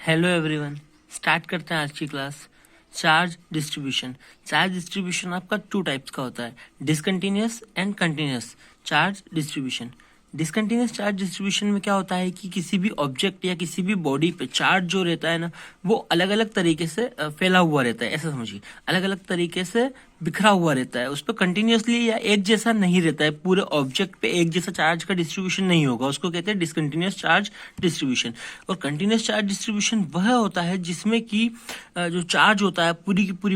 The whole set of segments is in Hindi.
हेलो एवरीवन, स्टार्ट करते हैं आज की class. Charge distribution. Charge distribution आपका टू टाइप्स का होता है, discontinuous and continuous charge distribution. Discontinuous charge distribution में क्या होता है कि किसी भी ऑब्जेक्ट या किसी भी बॉडी पे चार्ज जो रहता है ना, वो अलग अलग तरीके से फैला हुआ रहता है। ऐसा समझिए, अलग अलग तरीके से बिखरा हुआ रहता है। उस पर कंटिन्यूअसली या एक जैसा नहीं रहता है। पूरे ऑब्जेक्ट पे एक जैसा चार्ज का डिस्ट्रीब्यूशन नहीं होगा, उसको कहते हैं डिसकंटिन्यूअस चार्ज डिस्ट्रीब्यूशन। और कंटिन्यूअस चार्ज डिस्ट्रीब्यूशन वह होता है जिसमें कि जो चार्ज होता है पूरी की पूरी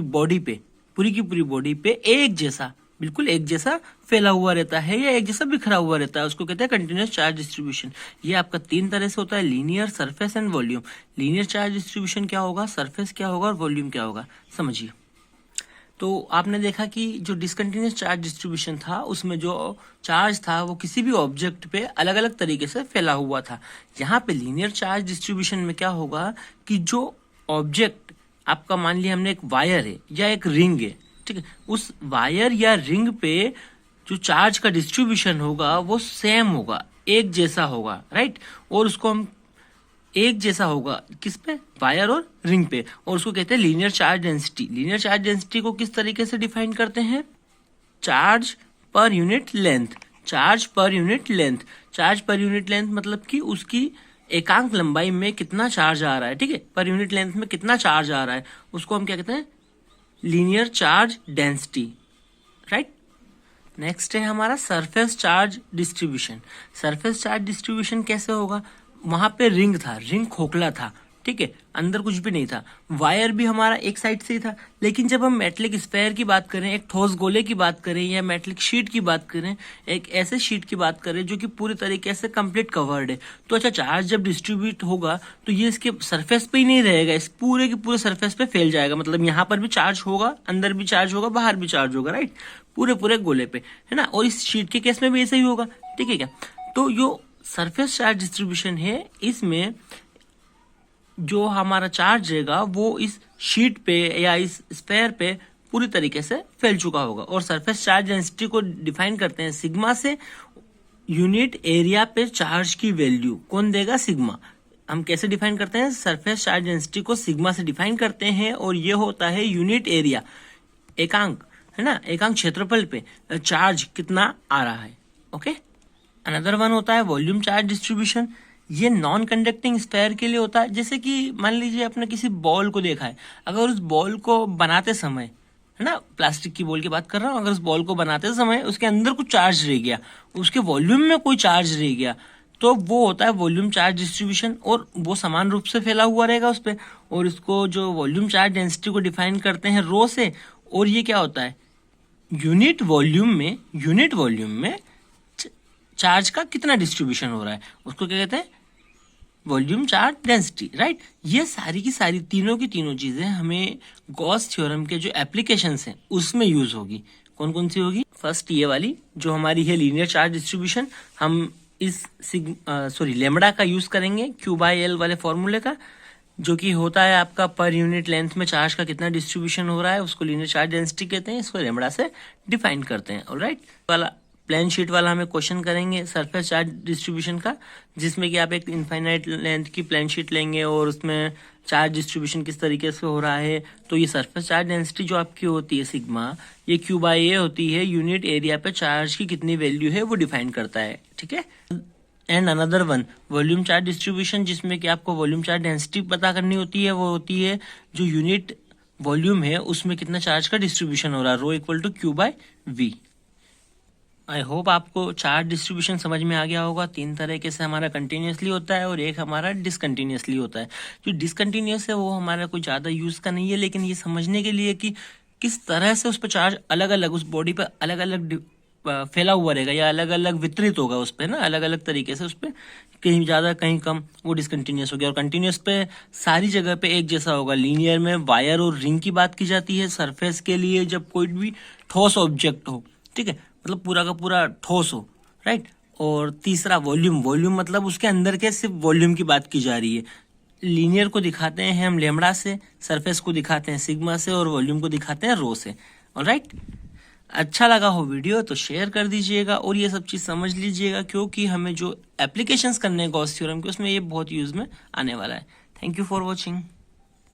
बॉडी पे एक जैसा, बिल्कुल एक जैसा फैला हुआ रहता है या एक जैसा बिखरा हुआ रहता है, उसको कहते हैं कंटिन्यूअस चार्ज डिस्ट्रीब्यूशन। ये आपका तीन तरह से होता है, linear, surface and volume. Linear charge distribution क्या होगा, सरफेस क्या होगा और वॉल्यूम क्या होगा, समझिए। तो आपने देखा कि जो डिसकंटिन्यूअस चार्ज डिस्ट्रीब्यूशन था उसमें जो चार्ज था वो किसी भी ऑब्जेक्ट पे अलग अलग तरीके से फैला हुआ था। यहाँ पे लीनियर चार्ज डिस्ट्रीब्यूशन में क्या होगा कि जो ऑब्जेक्ट आपका, मान लिया हमने एक वायर है या एक रिंग है, ठीक है, उस वायर या रिंग पे जो चार्ज का डिस्ट्रीब्यूशन होगा वो सेम होगा, एक जैसा होगा, राइट। और उसको हम एक जैसा होगा किस पे, वायर और रिंग पे, और उसको कहते हैं linear charge density. Linear charge density को किस तरीके से डिफाइन करते हैं, charge per unit length. Charge per unit length, charge per unit length मतलब कि उसकी एकांक लंबाई में कितना चार्ज आ रहा है, ठीक है, पर यूनिट लेंथ में कितना चार्ज आ रहा है, उसको हम क्या कहते हैं, linear charge density, right. Next है हमारा surface charge distribution. Surface charge distribution कैसे होगा, वहां पे रिंग था, रिंग खोखला था, ठीक है, अंदर कुछ भी नहीं था, वायर भी हमारा एक साइड से ही था। लेकिन जब हम मेटलिक स्फेयर की बात करें, एक ठोस गोले की बात करें या मेटलिक शीट की बात करें, एक ऐसे शीट की बात करें जो कि पूरी तरीके से कंप्लीट कवर्ड है, तो अच्छा, चार्ज जब डिस्ट्रीब्यूट होगा तो ये इसके सरफेस पे ही नहीं रहेगा, इस पूरे के पूरे सरफेस पे फैल जाएगा। मतलब यहाँ पर भी चार्ज होगा, अंदर भी चार्ज होगा, बाहर भी चार्ज होगा, राइट, पूरे पूरे गोले पे, है ना। और इस शीट के केस में भी ऐसा ही होगा, ठीक है क्या। तो जो सरफेस चार्ज डिस्ट्रीब्यूशन है, इसमें जो हमारा चार्ज रहेगा वो इस शीट पे या इस स्फेयर पे पूरी तरीके से फैल चुका होगा। और सरफेस चार्ज डेंसिटी को डिफाइन करते हैं सिग्मा से। यूनिट एरिया पे चार्ज की वैल्यू कौन देगा, सिग्मा। हम कैसे डिफाइन करते हैं, सरफेस चार्ज डेंसिटी को सिग्मा से डिफाइन करते हैं, और ये होता है यूनिट एरिया, एकांक, है ना, एकांक क्षेत्रफल पे चार्ज कितना आ रहा है, ओके। अनदर वन होता है वॉल्यूम चार्ज डिस्ट्रीब्यूशन। ये नॉन कंडक्टिंग स्फेयर के लिए होता है। जैसे कि मान लीजिए आपने किसी बॉल को देखा है, अगर उस बॉल को बनाते समय, है ना, प्लास्टिक की बॉल की बात कर रहा हूँ, अगर उस बॉल को बनाते समय उसके अंदर कुछ चार्ज रह गया, उसके वॉल्यूम में कोई चार्ज रह गया, तो वो होता है वॉल्यूम चार्ज डिस्ट्रीब्यूशन, और वो समान रूप से फैला हुआ रहेगा उस पर। और इसको जो वॉल्यूम चार्ज डेंसिटी को डिफाइन करते हैं रो से। और ये क्या होता है, यूनिट वॉल्यूम में चार्ज का कितना डिस्ट्रीब्यूशन हो रहा है, उसको क्या कहते हैं, वॉल्यूम चार्ज डेंसिटी, राइट। ये सारी की सारी तीनों की तीनों चीजें हमें गॉस थ्योरम के जो एप्लीकेशंस हैं उसमें यूज होगी। कौन कौन सी होगी, फर्स्ट ये वाली जो हमारी है लीनियर चार्ज डिस्ट्रीब्यूशन, हम इस लेमडा का यूज करेंगे, Q/L वाले फॉर्मूले का, जो कि होता है आपका पर यूनिट लेंथ में चार्ज का कितना डिस्ट्रीब्यूशन हो रहा है, उसको लीनियर चार्ज डेंसिटी कहते हैं, इसको लेमडा से डिफाइन करते हैं, ऑलराइट। वाला प्लेन शीट वाला हमें क्वेश्चन करेंगे सरफेस चार्ज डिस्ट्रीब्यूशन का, जिसमें कि आप एक इनफाइनाइट लेंथ की प्लेन शीट लेंगे और उसमें चार्ज डिस्ट्रीब्यूशन किस तरीके से हो रहा है। तो ये सरफेस चार्ज डेंसिटी जो आपकी होती है सिग्मा, ये Q/A होती है, यूनिट एरिया पे चार्ज की कितनी वैल्यू है वो डिफाइन करता है, ठीक है। And another one volume charge distribution, जिसमें कि आपको वॉल्यूम चार्ज डेंसिटी पता करनी होती है। वो होती है जो यूनिट वॉल्यूम है उसमें कितना चार्ज का डिस्ट्रीब्यूशन हो रहा है, rho equal to Q/V। I hope आपको चार्ज डिस्ट्रीब्यूशन समझ में आ गया होगा। तीन तरीके से हमारा कंटिन्यूसली होता है और एक हमारा डिसकंटिन्यूसली होता है। जो डिसकंटिन्यूस है वो हमारा कोई ज़्यादा यूज़ का नहीं है, लेकिन ये समझने के लिए कि किस तरह से उस पर चार्ज अलग अलग, उस बॉडी पर अलग अलग फैला हुआ रहेगा या अलग अलग वितरित होगा उस पर ना, अलग अलग तरीके से उस पर, कहीं ज़्यादा कहीं कम, वो डिसकंटिन्यूस हो गया। और कंटिन्यूस पे सारी जगह पे एक जैसा होगा। लीनियर में वायर और रिंग की बात की जाती है। सरफेस के लिए जब कोई भी ठोस ऑब्जेक्ट हो, ठीक है, मतलब पूरा का पूरा ठोस हो, राइट। और तीसरा वॉल्यूम मतलब उसके अंदर के सिर्फ वॉल्यूम की बात की जा रही है। लीनियर को दिखाते हैं हम लेमडा से, सरफेस को दिखाते हैं सिग्मा से, और वॉल्यूम को दिखाते हैं रो से, ऑलराइट। अच्छा लगा हो वीडियो तो शेयर कर दीजिएगा और ये सब चीज़ समझ लीजिएगा, क्योंकि हमें जो एप्लीकेशंस करने हैं गॉस थ्योरम के उसमें ये बहुत यूज़ में आने वाला है। Thank you for watching.